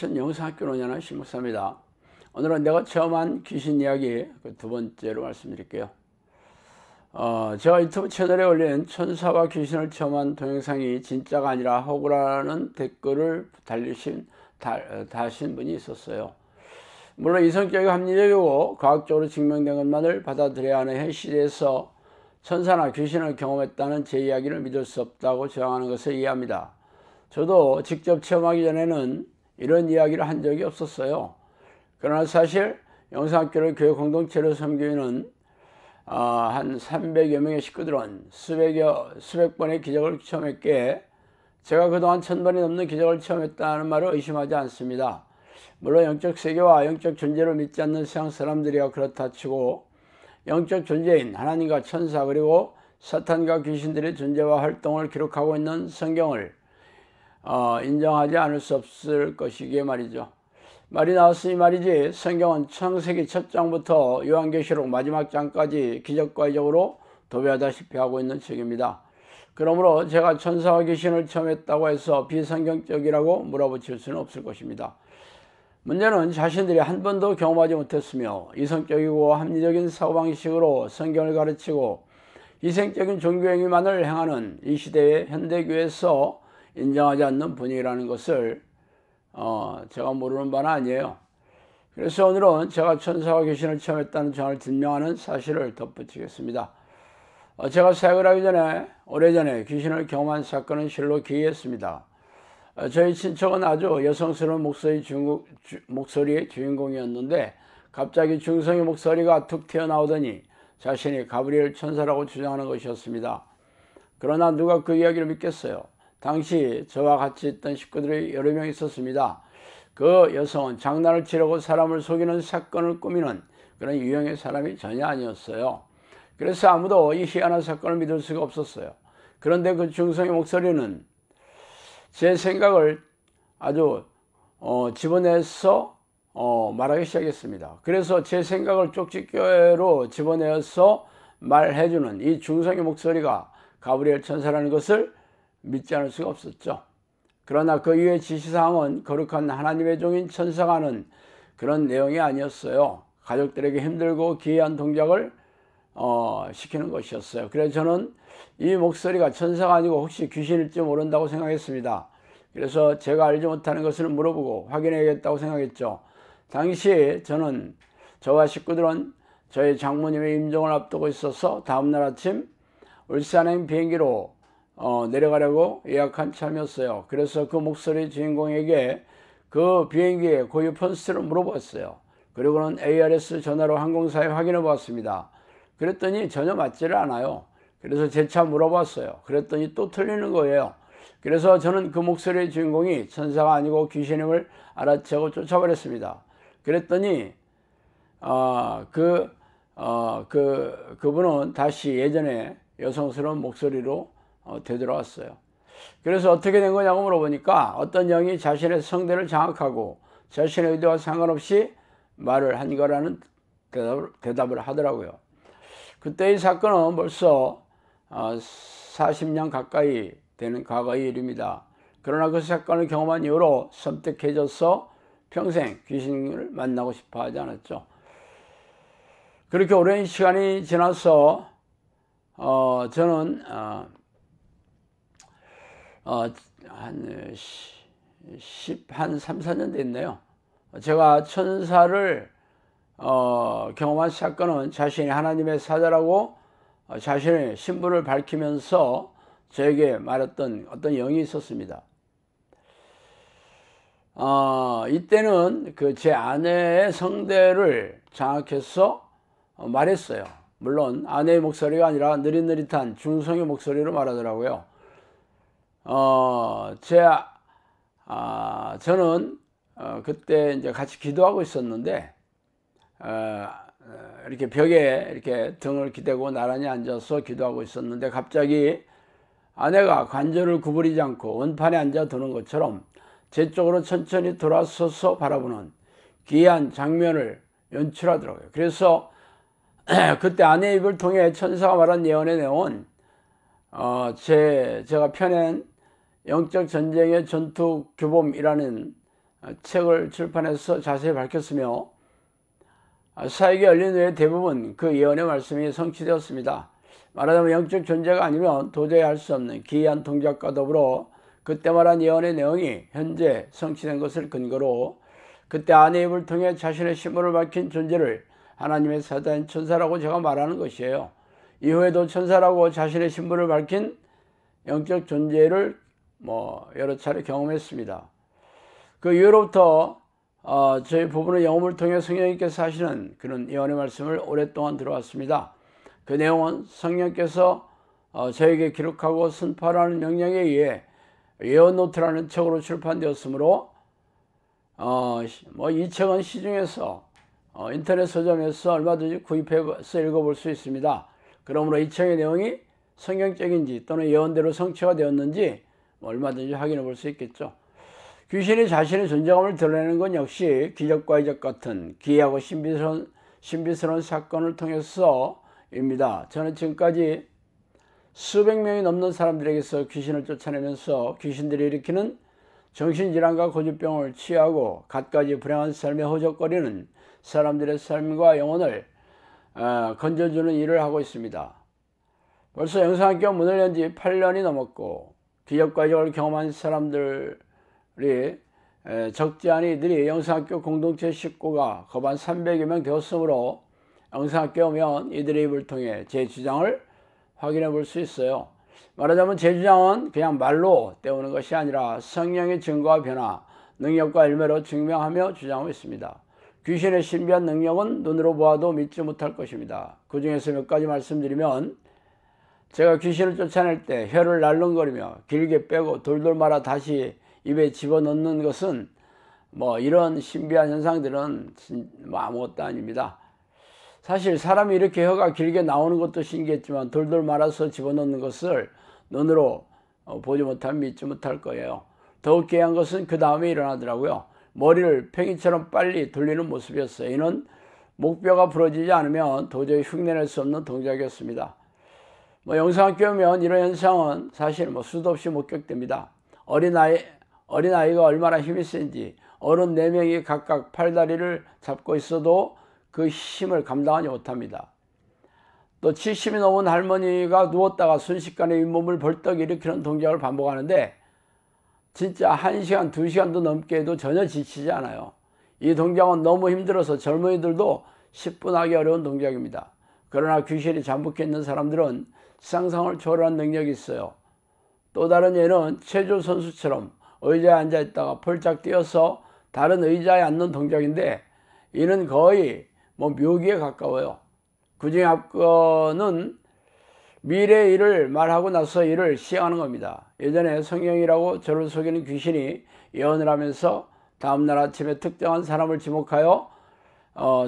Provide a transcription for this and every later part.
크리스천 영성학교 운영하는 신목사입니다. 오늘은 내가 체험한 귀신 이야기 두 번째로 말씀드릴게요. 제가 유튜브 채널에 올린 천사와 귀신을 체험한 동영상이 진짜가 아니라 허구라는 댓글을 다신 분이 있었어요. 물론 이성적이고 합리적이고 과학적으로 증명된 것만을 받아들여야 하는 현 시대에서 천사나 귀신을 경험했다는 제 이야기를 믿을 수 없다고 주장하는 것을 이해합니다. 저도 직접 체험하기 전에는 이런 이야기를 한 적이 없었어요. 그러나 사실 영성학교를 교회 공동체로 섬기는 한 300여 명의 식구들은 수백 번의 기적을 체험했기에 제가 그동안 1000번이 넘는 기적을 체험했다는 말을 의심하지 않습니다. 물론 영적 세계와 영적 존재를 믿지 않는 세상 사람들이야 그렇다 치고 영적 존재인 하나님과 천사 그리고 사탄과 귀신들의 존재와 활동을 기록하고 있는 성경을 인정하지 않을 수 없을 것이기에 말이죠. 말이 나왔으니 말이지, 성경은 창세기 첫 장부터 요한계시록 마지막 장까지 기적과 이적으로 도배하다시피 하고 있는 책입니다. 그러므로 제가 천사와 귀신을 체험했다고 해서 비성경적이라고 물어붙일 수는 없을 것입니다. 문제는 자신들이 한 번도 경험하지 못했으며 이성적이고 합리적인 사고방식으로 성경을 가르치고 희생적인 종교행위만을 행하는 이 시대의 현대교회에서 인정하지 않는 분위기라는 것을 제가 모르는 바는 아니에요. 그래서 오늘은 제가 천사와 귀신을 체험했다는 주장을 증명하는 사실을 덧붙이겠습니다. 제가 사역을 하기 전에 오래전에 귀신을 경험한 사건은 실로 기이했습니다. 저희 친척은 아주 여성스러운 목소리의 주인공이었는데 갑자기 중성의 목소리가 툭 튀어나오더니 자신이 가브리엘 천사라고 주장하는 것이었습니다. 그러나 누가 그 이야기를 믿겠어요? 당시 저와 같이 있던 식구들이 여러 명 있었습니다. 그 여성은 장난을 치려고 사람을 속이는 사건을 꾸미는 그런 유형의 사람이 전혀 아니었어요. 그래서 아무도 이 희한한 사건을 믿을 수가 없었어요. 그런데 그 중성의 목소리는 제 생각을 아주 집어내서 말하기 시작했습니다. 그래서 제 생각을 쪽집게로 집어내어서 말해주는 이 중성의 목소리가 가브리엘 천사라는 것을 믿지 않을 수가 없었죠. 그러나 그 이후의 지시사항은 거룩한 하나님의 종인 천사가 하는 그런 내용이 아니었어요. 가족들에게 힘들고 기이한 동작을 시키는 것이었어요. 그래서 저는 이 목소리가 천사가 아니고 혹시 귀신일지 모른다고 생각했습니다. 그래서 제가 알지 못하는 것을 물어보고 확인해야겠다고 생각했죠. 당시 저와 식구들은 저희 장모님의 임종을 앞두고 있어서 다음날 아침 울산행 비행기로 내려가려고 예약한 참이었어요. 그래서 그 목소리 주인공에게 그 비행기의 고유 펀스를 물어봤어요. 그리고는 ARS 전화로 항공사에 확인해 보았습니다. 그랬더니 전혀 맞지를 않아요. 그래서 재차 물어봤어요. 그랬더니 또 틀리는 거예요. 그래서 저는 그 목소리의 주인공이 천사가 아니고 귀신임을 알아채고 쫓아버렸습니다. 그랬더니 그분은 다시 예전에 여성스러운 목소리로 되돌아왔어요. 그래서 어떻게 된 거냐고 물어보니까 어떤 영이 자신의 성대를 장악하고 자신의 의도와 상관없이 말을 한 거라는 대답을 하더라고요. 그때의 사건은 벌써 40년 가까이 되는 과거의 일입니다. 그러나 그 사건을 경험한 이후로 섬뜩해져서 평생 귀신을 만나고 싶어 하지 않았죠. 그렇게 오랜 시간이 지나서 저는 한 3, 4년 됐네요. 제가 천사를 경험한 사건은 자신이 하나님의 사자라고 자신의 신분을 밝히면서 저에게 말했던 어떤 영이 있었습니다. 이때는 그 제 아내의 성대를 장악해서 말했어요. 물론 아내의 목소리가 아니라 느릿느릿한 중성의 목소리로 말하더라고요. 저는 그때 이제 같이 기도하고 있었는데 이렇게 벽에 이렇게 등을 기대고 나란히 앉아서 기도하고 있었는데 갑자기 아내가 관절을 구부리지 않고 원판에 앉아 도는 것처럼 제 쪽으로 천천히 돌아서서 바라보는 기이한 장면을 연출하더라고요. 그래서 그때 아내의 입을 통해 천사가 말한 예언의 내용은 제가 펴낸 영적 전쟁의 전투 규범이라는 책을 출판해서 자세히 밝혔으며 사역이 열린 후에 대부분 그 예언의 말씀이 성취되었습니다. 말하자면 영적 존재가 아니면 도저히 할 수 없는 기이한 동작과 더불어 그때 말한 예언의 내용이 현재 성취된 것을 근거로 그때 아내의 입을 통해 자신의 신분을 밝힌 존재를 하나님의 사자인 천사라고 제가 말하는 것이에요. 이후에도 천사라고 자신의 신분을 밝힌 영적 존재를 여러 차례 경험했습니다. 그 이후로부터 저희 부부는 영혼을 통해 성령님께서 하시는 그런 예언의 말씀을 오랫동안 들어왔습니다. 그 내용은 성령께서 저에게 기록하고 선포하라는 명령에 의해 예언노트라는 책으로 출판되었으므로 이 책은 시중에서 인터넷 서점에서 얼마든지 구입해서 읽어볼 수 있습니다. 그러므로 이 책의 내용이 성경적인지 또는 예언대로 성취가 되었는지 얼마든지 확인해 볼 수 있겠죠. 귀신이 자신의 존재감을 드러내는 건 역시 기적과 이적 같은 기이하고 신비스러운 사건을 통해서입니다. 저는 지금까지 수백 명이 넘는 사람들에게서 귀신을 쫓아내면서 귀신들이 일으키는 정신질환과 고집병을 치유하고 갖가지 불행한 삶에 허적거리는 사람들의 삶과 영혼을 건져주는 일을 하고 있습니다. 벌써 영상학교 문을 연 지 8년이 넘었고 기적과 이적을 경험한 사람들이 적지 않은 이들이 영상학교 공동체 식구가 거의 한 300여 명 되었으므로 영상학교 오면 이들의 입을 통해 제 주장을 확인해 볼 수 있어요. 말하자면 제 주장은 그냥 말로 때우는 것이 아니라 성령의 증거와 변화, 능력과 열매로 증명하며 주장하고 있습니다. 귀신의 신비한 능력은 눈으로 보아도 믿지 못할 것입니다. 그 중에서 몇 가지 말씀드리면 제가 귀신을 쫓아낼 때 혀를 날름거리며 길게 빼고 돌돌 말아 다시 입에 집어넣는 것은 이런 신비한 현상들은 아무것도 아닙니다. 사실 사람이 이렇게 혀가 길게 나오는 것도 신기했지만 돌돌 말아서 집어넣는 것을 눈으로 보지 못하면 믿지 못할 거예요. 더욱 귀한 것은 그 다음에 일어나더라고요. 머리를 팽이처럼 빨리 돌리는 모습이었어요. 이는 목뼈가 부러지지 않으면 도저히 흉내낼 수 없는 동작이었습니다. 영상학교 오면 이런 현상은 사실 수도 없이 목격됩니다. 어린아이가 얼마나 힘이 센지 어른 4명이 각각 팔다리를 잡고 있어도 그 힘을 감당하지 못합니다. 또 70이 넘은 할머니가 누웠다가 순식간에 잇몸을 벌떡 일으키는 동작을 반복하는데 진짜 1시간, 2시간도 넘게 해도 전혀 지치지 않아요. 이 동작은 너무 힘들어서 젊은이들도 10분 하기 어려운 동작입니다. 그러나 귀신이 잠복해 있는 사람들은 상상을 초월한 능력이 있어요. 또 다른 예는 체조 선수처럼 의자에 앉아 있다가 펄짝 뛰어서 다른 의자에 앉는 동작인데 이는 거의 묘기에 가까워요. 그 중에 앞거는 미래의 일을 말하고 나서 일을 시행하는 겁니다. 예전에 성령이라고 저를 속이는 귀신이 예언을 하면서 다음날 아침에 특정한 사람을 지목하여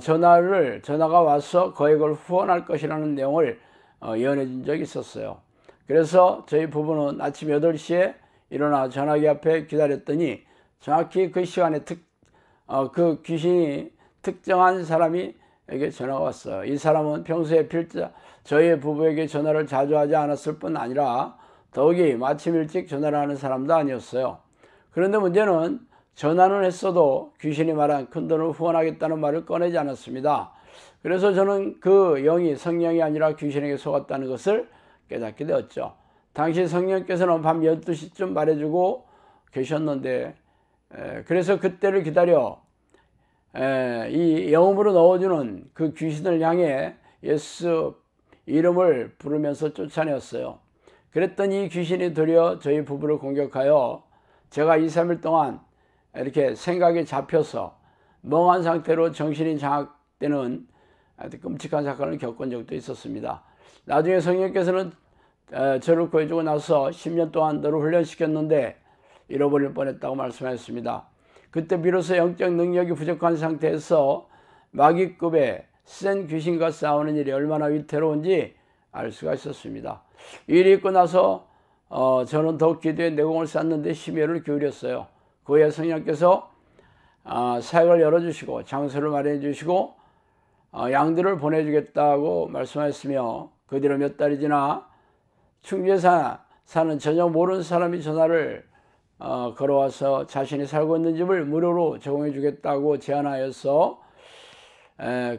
전화가 와서 거액을 후원할 것이라는 내용을 예언해 준 적이 있었어요. 그래서 저희 부부는 아침 8시에 일어나 전화기 앞에 기다렸더니 정확히 그 시간에 그 귀신이 특정한 사람에게 전화가 왔어요. 이 사람은 평소에 필자 저희 부부에게 전화를 자주 하지 않았을 뿐 아니라 더욱이 마침 일찍 전화를 하는 사람도 아니었어요. 그런데 문제는 전화는 했어도 귀신이 말한 큰돈을 후원하겠다는 말을 꺼내지 않았습니다. 그래서 저는 그 영이 성령이 아니라 귀신에게 속았다는 것을 깨닫게 되었죠. 당시 성령께서는 밤 12시쯤 말해주고 계셨는데 그래서 그때를 기다려 이 영음으로 넣어주는 그 귀신을 향해 예수 이름을 부르면서 쫓아내었어요. 그랬더니 이 귀신이 도리어 저희 부부를 공격하여 제가 2, 3일 동안 이렇게 생각에 잡혀서 멍한 상태로 정신이 장악되는 아주 끔찍한 사건을 겪은 적도 있었습니다. 나중에 성령께서는 저를 구해주고 나서 10년 동안 너를 훈련시켰는데 잃어버릴 뻔했다고 말씀하셨습니다. 그때 비로소 영적 능력이 부족한 상태에서 마귀급의 센 귀신과 싸우는 일이 얼마나 위태로운지 알 수가 있었습니다. 이 일이 있고 나서 저는 더욱 기도에 내공을 쌓는데 심혈을 기울였어요. 그 후에 성령께서 사역을 열어주시고 장소를 마련해 주시고 양들을 보내주겠다고 말씀하셨으며 그 뒤로 몇 달이 지나 충주에 사는 전혀 모르는 사람이 전화를 걸어와서 자신이 살고 있는 집을 무료로 제공해 주겠다고 제안하여서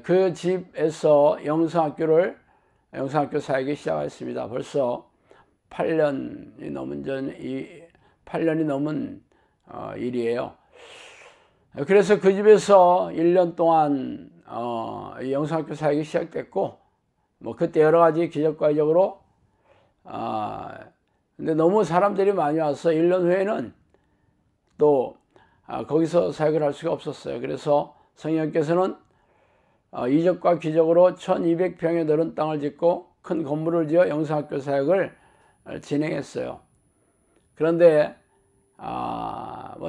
그 집에서 영성학교 사역이 시작했습니다. 벌써 8년이 넘은 일이에요. 그래서 그 집에서 1년 동안 영성학교 사역이 시작됐고 그때 여러 가지 기적과 이적으로 근데 너무 사람들이 많이 와서 1년 후에는 또 거기서 사역을 할 수가 없었어요. 그래서 성령께서는 이적과 기적으로 1200평의 넓은 땅을 짓고 큰 건물을 지어 영성학교 사역을 진행했어요. 그런데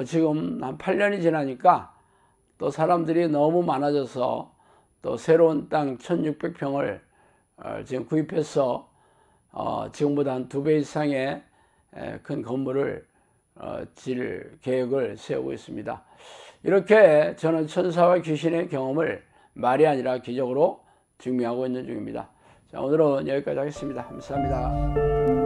지금 한 8년이 지나니까 또 사람들이 너무 많아져서 또 새로운 땅 1600평을 지금 구입해서 지금보다 한 2배 이상의 큰 건물을 질 계획을 세우고 있습니다. 이렇게 저는 천사와 귀신의 경험을 말이 아니라 기적으로 증명하고 있는 중입니다. 자, 오늘은 여기까지 하겠습니다. 감사합니다.